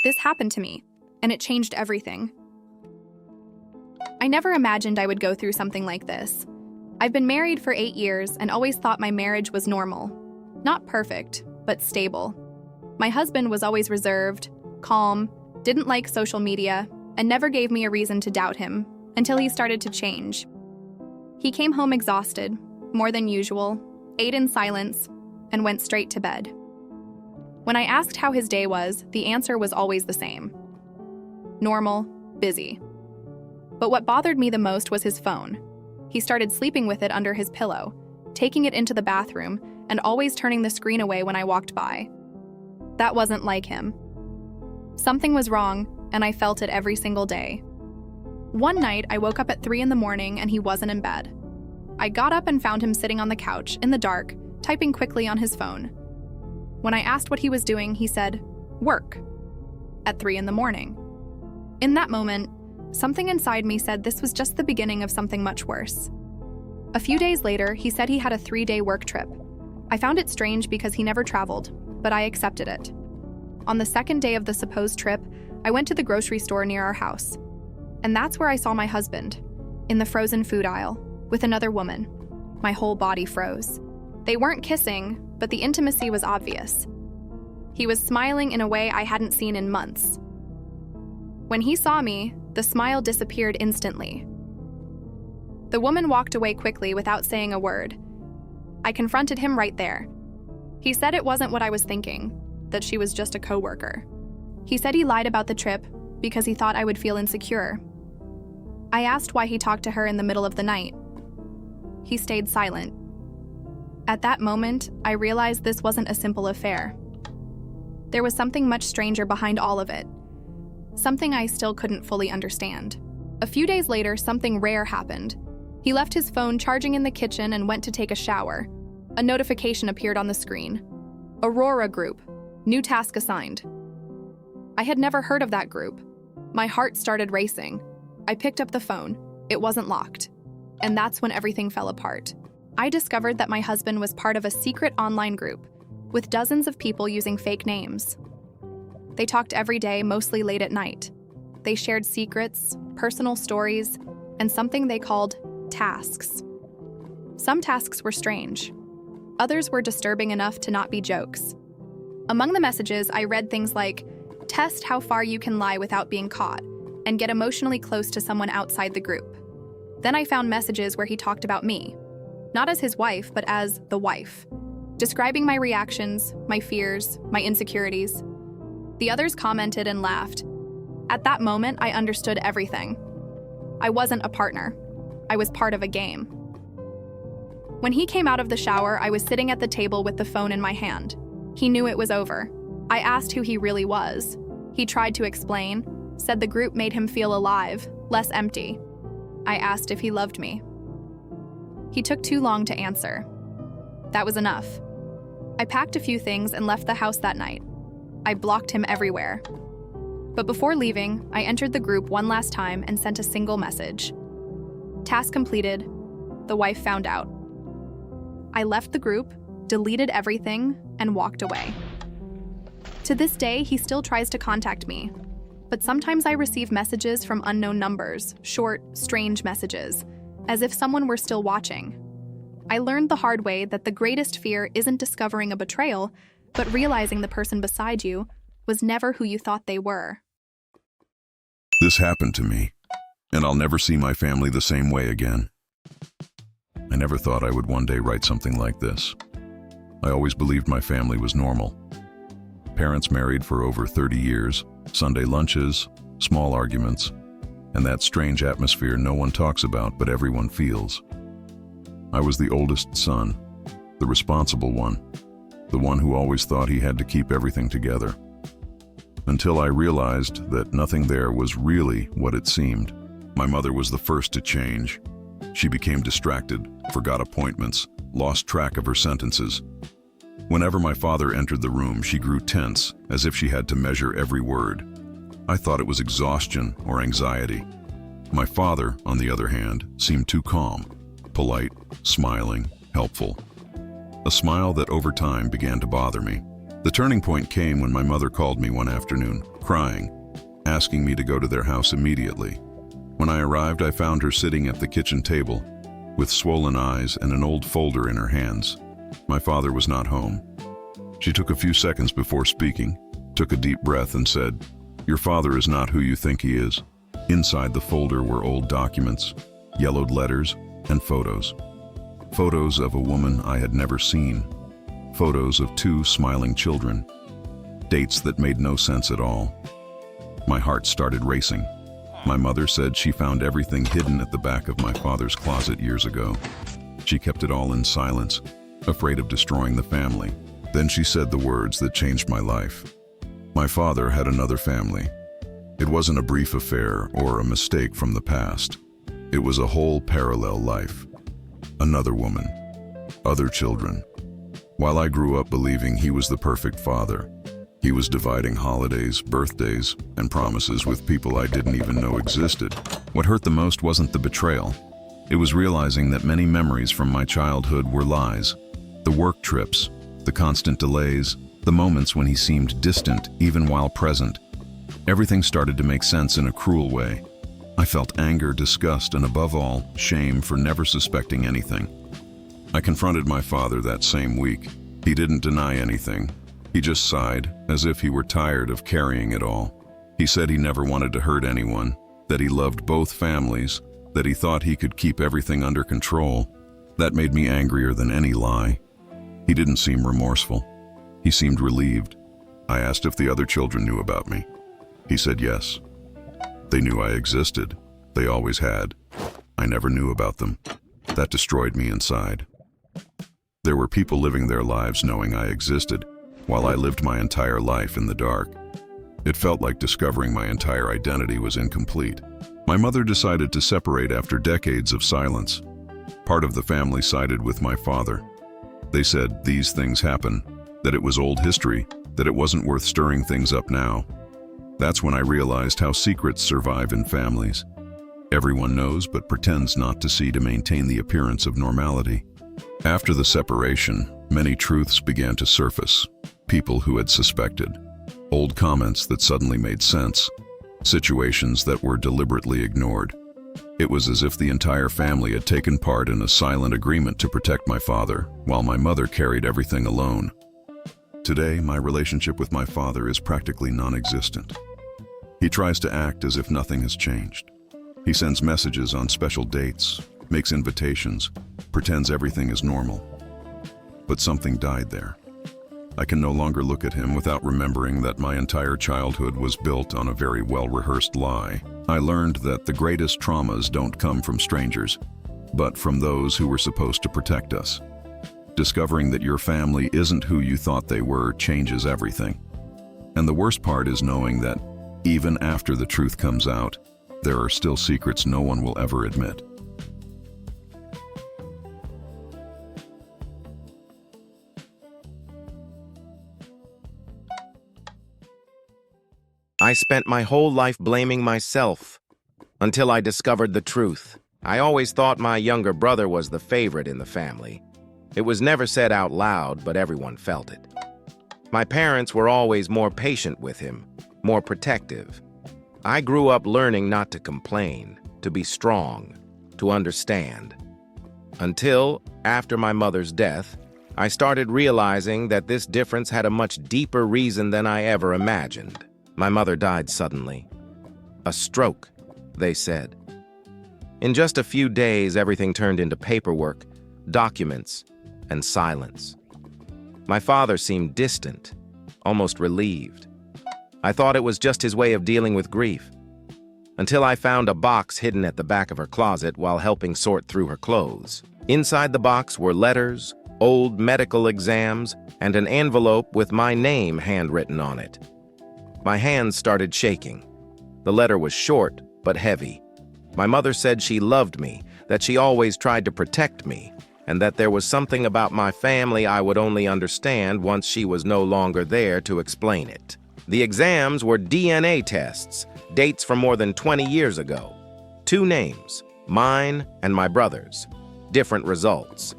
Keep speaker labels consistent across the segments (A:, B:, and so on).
A: This happened to me, and it changed everything. I never imagined I would go through something like this. I've been married for 8 years and always thought my marriage was normal. Not perfect, but stable. My husband was always reserved, calm, didn't like social media, and never gave me a reason to doubt him until he started to change. He came home exhausted, more than usual, ate in silence, and went straight to bed. When I asked how his day was, the answer was always the same. Normal, busy. But what bothered me the most was his phone. He started sleeping with it under his pillow, taking it into the bathroom, and always turning the screen away when I walked by. That wasn't like him. Something was wrong, and I felt it every single day. One night, I woke up at 3 in the morning and he wasn't in bed. I got up and found him sitting on the couch, in the dark, typing quickly on his phone. When I asked what he was doing, he said, "Work," at 3 in the morning. In that moment, something inside me said this was just the beginning of something much worse. A few days later, he said he had a 3-day work trip. I found it strange because he never traveled, but I accepted it. On the second day of the supposed trip, I went to the grocery store near our house. And that's where I saw my husband, in the frozen food aisle, with another woman. My whole body froze. They weren't kissing, but the intimacy was obvious. He was smiling in a way I hadn't seen in months. When he saw me, the smile disappeared instantly. The woman walked away quickly without saying a word. I confronted him right there. He said it wasn't what I was thinking, that she was just a coworker. He said he lied about the trip because he thought I would feel insecure. I asked why he talked to her in the middle of the night. He stayed silent. At that moment, I realized this wasn't a simple affair. There was something much stranger behind all of it. Something I still couldn't fully understand. A few days later, something rare happened. He left his phone charging in the kitchen and went to take a shower. A notification appeared on the screen. Aurora Group. New task assigned. I had never heard of that group. My heart started racing. I picked up the phone. It wasn't locked. And that's when everything fell apart. I discovered that my husband was part of a secret online group with dozens of people using fake names. They talked every day, mostly late at night. They shared secrets, personal stories, and something they called tasks. Some tasks were strange. Others were disturbing enough to not be jokes. Among the messages, I read things like, "Test how far you can lie without being caught, and get emotionally close to someone outside the group." Then I found messages where he talked about me, not as his wife, but as the wife, describing my reactions, my fears, my insecurities. The others commented and laughed. At that moment, I understood everything. I wasn't a partner. I was part of a game. When he came out of the shower, I was sitting at the table with the phone in my hand. He knew it was over. I asked who he really was. He tried to explain, said the group made him feel alive, less empty. I asked if he loved me. He took too long to answer. That was enough. I packed a few things and left the house that night. I blocked him everywhere. But before leaving, I entered the group one last time and sent a single message. Task completed. The wife found out. I left the group, deleted everything, and walked away. To this day, he still tries to contact me. But sometimes I receive messages from unknown numbers, short, strange messages, as if someone were still watching. I learned the hard way that the greatest fear isn't discovering a betrayal, but realizing the person beside you was never who you thought they were.
B: This happened to me, and I'll never see my family the same way again. I never thought I would one day write something like this. I always believed my family was normal. Parents married for over 30 years, Sunday lunches, small arguments, and that strange atmosphere no one talks about but everyone feels. I was the oldest son, the responsible one, the one who always thought he had to keep everything together. Until I realized that nothing there was really what it seemed. My mother was the first to change. She became distracted, forgot appointments, lost track of her sentences. Whenever my father entered the room, she grew tense, as if she had to measure every word. I thought it was exhaustion or anxiety. My father, on the other hand, seemed too calm, polite, smiling, helpful. A smile that over time began to bother me. The turning point came when my mother called me one afternoon, crying, asking me to go to their house immediately. When I arrived, I found her sitting at the kitchen table, with swollen eyes and an old folder in her hands. My father was not home. She took a few seconds before speaking, took a deep breath and said, "Your father is not who you think he is." Inside the folder were old documents, yellowed letters, and photos. Photos of a woman I had never seen. Photos of 2 smiling children. Dates that made no sense at all. My heart started racing. My mother said she found everything hidden at the back of my father's closet years ago. She kept it all in silence, afraid of destroying the family. Then she said the words that changed my life. My father had another family. It wasn't a brief affair or a mistake from the past. It was a whole parallel life. Another woman. Other children. While I grew up believing he was the perfect father, he was dividing holidays, birthdays, and promises with people I didn't even know existed. What hurt the most wasn't the betrayal. It was realizing that many memories from my childhood were lies. The work trips, the constant delays, the moments when he seemed distant even while present. Everything started to make sense in a cruel way. I felt anger, disgust, and above all, shame for never suspecting anything. I confronted my father that same week. He didn't deny anything. He just sighed, as if he were tired of carrying it all. He said he never wanted to hurt anyone, that he loved both families, that he thought he could keep everything under control. That made me angrier than any lie. He didn't seem remorseful. He seemed relieved. I asked if the other children knew about me. He said yes. They knew I existed. They always had. I never knew about them. That destroyed me inside. There were people living their lives knowing I existed, while I lived my entire life in the dark. It felt like discovering my entire identity was incomplete. My mother decided to separate after decades of silence. Part of the family sided with my father. They said these things happen, that it was old history, that it wasn't worth stirring things up now. That's when I realized how secrets survive in families. Everyone knows but pretends not to see to maintain the appearance of normality. After the separation, many truths began to surface. People who had suspected. Old comments that suddenly made sense. Situations that were deliberately ignored. It was as if the entire family had taken part in a silent agreement to protect my father, while my mother carried everything alone. Today, my relationship with my father is practically non-existent. He tries to act as if nothing has changed. He sends messages on special dates, makes invitations, pretends everything is normal. But something died there. I can no longer look at him without remembering that my entire childhood was built on a very well-rehearsed lie. I learned that the greatest traumas don't come from strangers, but from those who were supposed to protect us. Discovering that your family isn't who you thought they were changes everything. And the worst part is knowing that, even after the truth comes out, there are still secrets no one will ever admit.
C: I spent my whole life blaming myself until I discovered the truth. I always thought my younger brother was the favorite in the family. It was never said out loud, but everyone felt it. My parents were always more patient with him, more protective. I grew up learning not to complain, to be strong, to understand. Until, after my mother's death, I started realizing that this difference had a much deeper reason than I ever imagined. My mother died suddenly. A stroke, they said. In just a few days, everything turned into paperwork, documents, and silence. My father seemed distant, almost relieved. I thought it was just his way of dealing with grief, until I found a box hidden at the back of her closet while helping sort through her clothes. Inside the box were letters, old medical exams, and an envelope with my name handwritten on it. My hands started shaking. The letter was short, but heavy. My mother said she loved me, that she always tried to protect me, and that there was something about my family I would only understand once she was no longer there to explain it. The exams were DNA tests, dates from more than 20 years ago. 2 names, mine and my brother's, different results.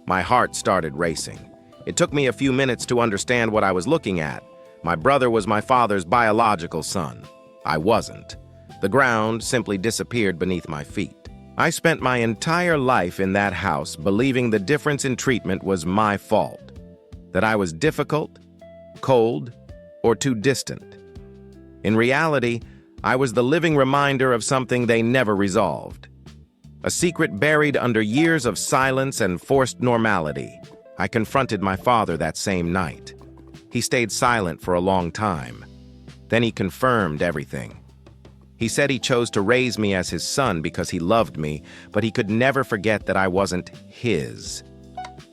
C: My heart started racing. It took me a few minutes to understand what I was looking at. My brother was my father's biological son. I wasn't. The ground simply disappeared beneath my feet. I spent my entire life in that house believing the difference in treatment was my fault, that I was difficult, cold, or too distant. In reality, I was the living reminder of something they never resolved. A secret buried under years of silence and forced normality. I confronted my father that same night. He stayed silent for a long time. Then he confirmed everything. He said he chose to raise me as his son because he loved me, but he could never forget that I wasn't his.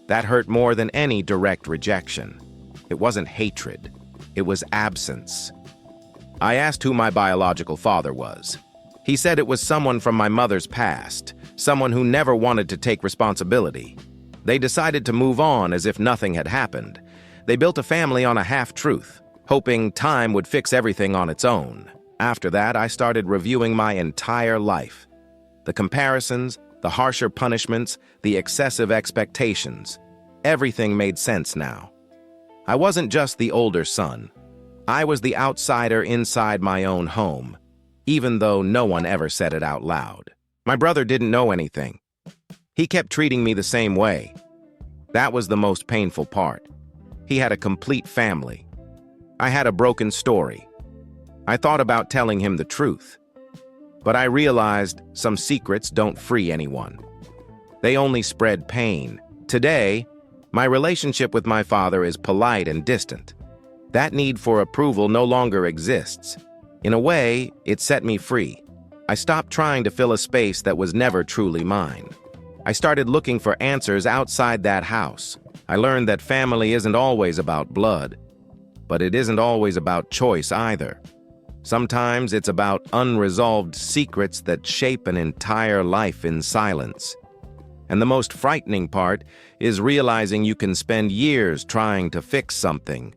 C: That hurt more than any direct rejection. It wasn't hatred. It was absence. I asked who my biological father was. He said it was someone from my mother's past, someone who never wanted to take responsibility. They decided to move on as if nothing had happened. They built a family on a half-truth, hoping time would fix everything on its own. After that, I started reviewing my entire life. The comparisons, the harsher punishments, the excessive expectations. Everything made sense now. I wasn't just the older son. I was the outsider inside my own home, even though no one ever said it out loud. My brother didn't know anything. He kept treating me the same way. That was the most painful part. He had a complete family. I had a broken story. I thought about telling him the truth, but I realized some secrets don't free anyone. They only spread pain. Today, my relationship with my father is polite and distant. That need for approval no longer exists. In a way, it set me free. I stopped trying to fill a space that was never truly mine. I started looking for answers outside that house. I learned that family isn't always about blood, but it isn't always about choice either. Sometimes it's about unresolved secrets that shape an entire life in silence. And the most frightening part is realizing you can spend years trying to fix something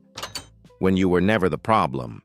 C: when you were never the problem.